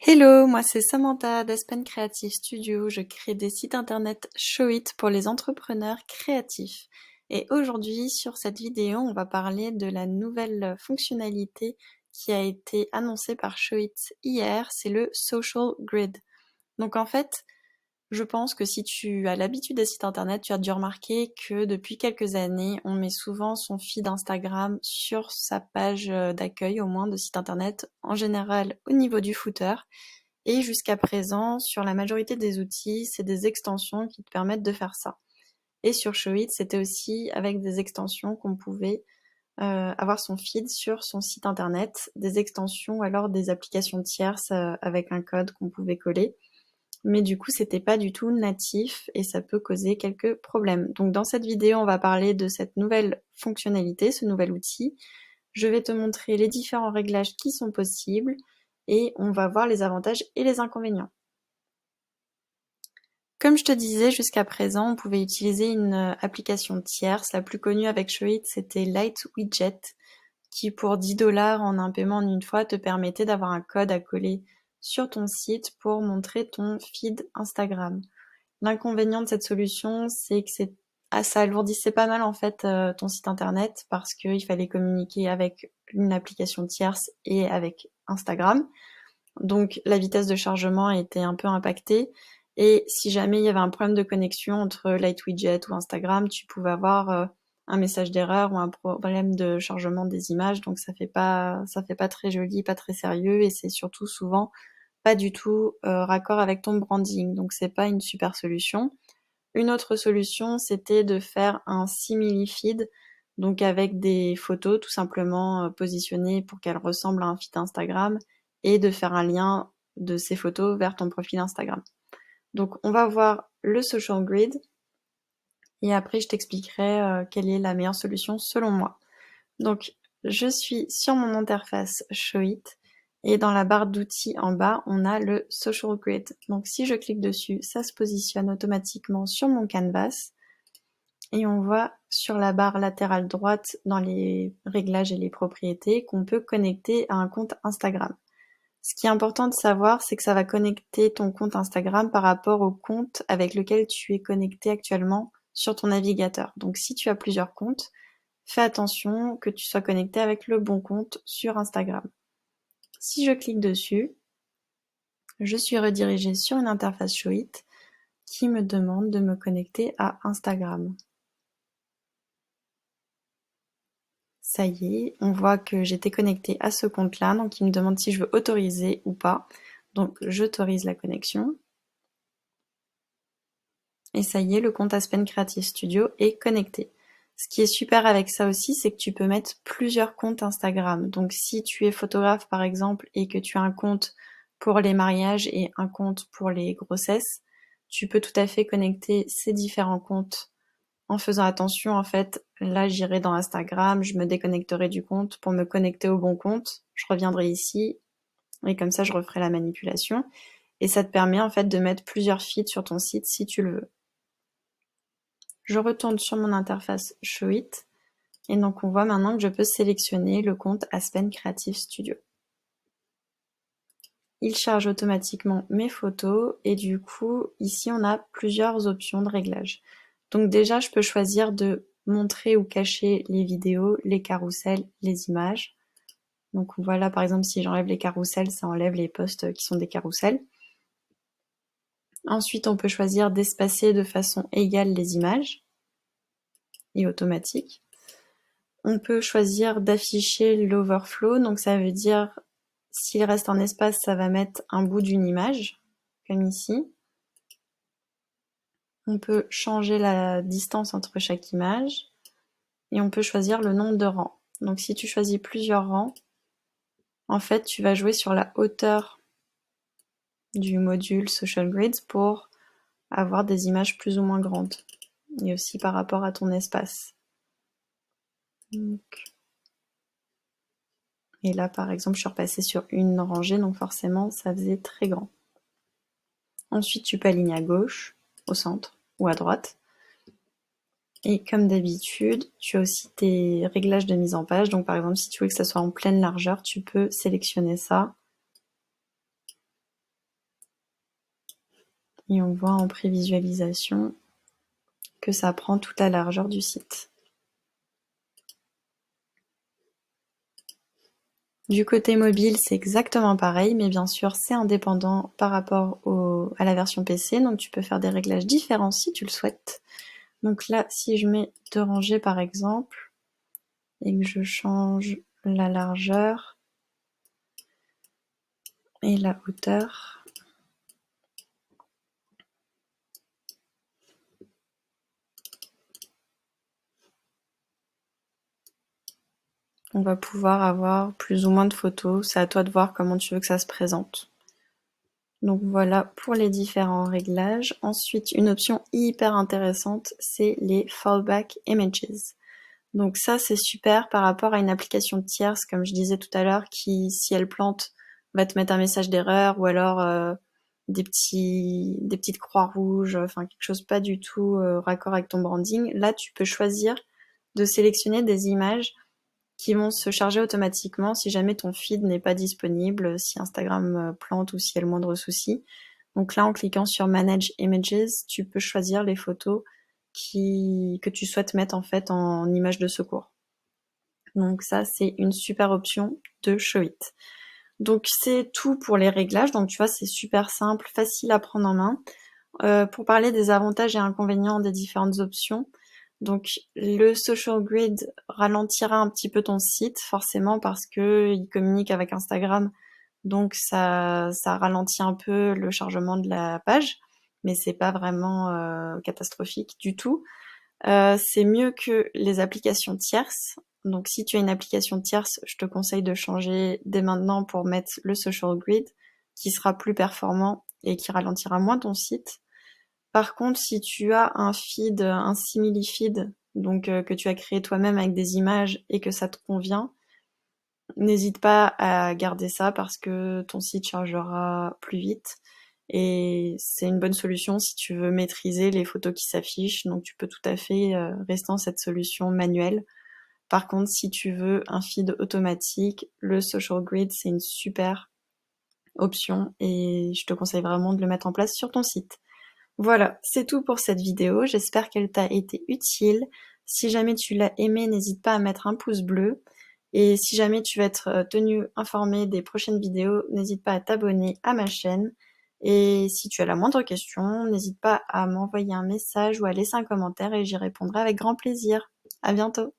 Hello, moi c'est Samantha d'Aspen Creative Studio. Je crée des sites internet Show It pour les entrepreneurs créatifs. Et aujourd'hui, sur cette vidéo, on va parler de la nouvelle fonctionnalité qui a été annoncée par Show It hier, c'est le Social Grid. Donc en fait, je pense que si tu as l'habitude des sites internet, tu as dû remarquer que depuis quelques années, on met souvent son feed Instagram sur sa page d'accueil, au moins de site internet, en général au niveau du footer. Et jusqu'à présent, sur la majorité des outils, c'est des extensions qui te permettent de faire ça. Et sur Showit, c'était aussi avec des extensions qu'on pouvait avoir son feed sur son site internet, des extensions ou alors des applications tierces avec un code qu'on pouvait coller. Mais du coup, c'était pas du tout natif et ça peut causer quelques problèmes. Donc dans cette vidéo, on va parler de cette nouvelle fonctionnalité, ce nouvel outil. Je vais te montrer les différents réglages qui sont possibles et on va voir les avantages et les inconvénients. Comme je te disais, jusqu'à présent, on pouvait utiliser une application tierce. La plus connue avec Showit, c'était LightWidget, qui pour 10 $ en un paiement en une fois te permettait d'avoir un code à coller sur ton site pour montrer ton feed Instagram. L'inconvénient de cette solution, c'est que ça alourdissait pas mal en fait ton site internet parce qu'il fallait communiquer avec une application tierce et avec Instagram. Donc la vitesse de chargement était un peu impactée. Et si jamais il y avait un problème de connexion entre LightWidget ou Instagram, tu pouvais avoir un message d'erreur ou un problème de chargement des images. Donc ça fait pas très joli, pas très sérieux, et c'est surtout souvent pas du tout raccord avec ton branding. Donc c'est pas une super solution. Une autre solution, c'était de faire un simili feed, donc avec des photos tout simplement positionnées pour qu'elles ressemblent à un feed Instagram, et de faire un lien de ces photos vers ton profil Instagram. Donc on va voir le social grid et après je t'expliquerai quelle est la meilleure solution selon moi. Donc je suis sur mon interface Showit et dans la barre d'outils en bas, on a le social grid. Donc si je clique dessus, ça se positionne automatiquement sur mon canvas et on voit sur la barre latérale droite dans les réglages et les propriétés qu'on peut connecter à un compte Instagram. Ce qui est important de savoir, c'est que ça va connecter ton compte Instagram par rapport au compte avec lequel tu es connecté actuellement sur ton navigateur. Donc si tu as plusieurs comptes, fais attention que tu sois connecté avec le bon compte sur Instagram. Si je clique dessus, je suis redirigée sur une interface Showit qui me demande de me connecter à Instagram. Ça y est, on voit que j'étais connectée à ce compte-là, donc il me demande si je veux autoriser ou pas. Donc j'autorise la connexion. Et ça y est, le compte Aspen Creative Studio est connecté. Ce qui est super avec ça aussi, c'est que tu peux mettre plusieurs comptes Instagram. Donc si tu es photographe par exemple et que tu as un compte pour les mariages et un compte pour les grossesses, tu peux tout à fait connecter ces différents comptes en faisant attention. En fait, là j'irai dans Instagram, je me déconnecterai du compte pour me connecter au bon compte, je reviendrai ici et comme ça je referai la manipulation. Et ça te permet en fait de mettre plusieurs feeds sur ton site si tu le veux. Je retourne sur mon interface Showit et donc on voit maintenant que je peux sélectionner le compte Aspen Creative Studio. Il charge automatiquement mes photos et du coup ici on a plusieurs options de réglage. Donc déjà je peux choisir de montrer ou cacher les vidéos, les carousels, les images. Donc voilà, par exemple si j'enlève les carousels, ça enlève les posts qui sont des carousels. Ensuite on peut choisir d'espacer de façon égale les images et automatique. On peut choisir d'afficher l'overflow, donc ça veut dire s'il reste un espace, ça va mettre un bout d'une image, comme ici. On peut changer la distance entre chaque image et on peut choisir le nombre de rangs. Donc si tu choisis plusieurs rangs, en fait tu vas jouer sur la hauteur du module Social Grids pour avoir des images plus ou moins grandes et aussi par rapport à ton espace. Et là par exemple je suis repassée sur une rangée, donc forcément ça faisait très grand. Ensuite, tu peux aligner à gauche, au centre ou à droite. Et comme d'habitude, tu as aussi tes réglages de mise en page. Donc par exemple, si tu veux que ça soit en pleine largeur, tu peux sélectionner ça. Et on voit en prévisualisation que ça prend toute la largeur du site. Du côté mobile, c'est exactement pareil, mais bien sûr, c'est indépendant par rapport à la version PC, donc tu peux faire des réglages différents si tu le souhaites. Donc là, si je mets 2 rangées par exemple, et que je change la largeur et la hauteur, on va pouvoir avoir plus ou moins de photos. C'est à toi de voir comment tu veux que ça se présente. Donc voilà pour les différents réglages. Ensuite, une option hyper intéressante, c'est les fallback images. Donc ça, c'est super par rapport à une application tierce, comme je disais tout à l'heure, qui, si elle plante, va te mettre un message d'erreur ou alors des petites croix rouges, enfin quelque chose pas du tout raccord avec ton branding. Là, tu peux choisir de sélectionner des images qui vont se charger automatiquement si jamais ton feed n'est pas disponible, si Instagram plante ou s'il y a le moindre souci. Donc là, en cliquant sur Manage Images, tu peux choisir les photos que tu souhaites mettre en fait en image de secours. Donc ça, c'est une super option de Showit. Donc c'est tout pour les réglages. Donc tu vois, c'est super simple, facile à prendre en main. Pour parler des avantages et inconvénients des différentes options, donc le social grid ralentira un petit peu ton site, forcément parce que il communique avec Instagram, donc ça ralentit un peu le chargement de la page, mais c'est pas vraiment catastrophique du tout. C'est mieux que les applications tierces. Donc si tu as une application tierce, je te conseille de changer dès maintenant pour mettre le social grid, qui sera plus performant et qui ralentira moins ton site. Par contre, si tu as un feed, un simili feed, donc que tu as créé toi-même avec des images et que ça te convient, n'hésite pas à garder ça parce que ton site chargera plus vite. Et c'est une bonne solution si tu veux maîtriser les photos qui s'affichent, donc tu peux tout à fait rester dans cette solution manuelle. Par contre, si tu veux un feed automatique, le social grid, c'est une super option et je te conseille vraiment de le mettre en place sur ton site. Voilà, c'est tout pour cette vidéo, j'espère qu'elle t'a été utile. Si jamais tu l'as aimée, n'hésite pas à mettre un pouce bleu. Et si jamais tu veux être tenu informé des prochaines vidéos, n'hésite pas à t'abonner à ma chaîne. Et si tu as la moindre question, n'hésite pas à m'envoyer un message ou à laisser un commentaire et j'y répondrai avec grand plaisir. À bientôt!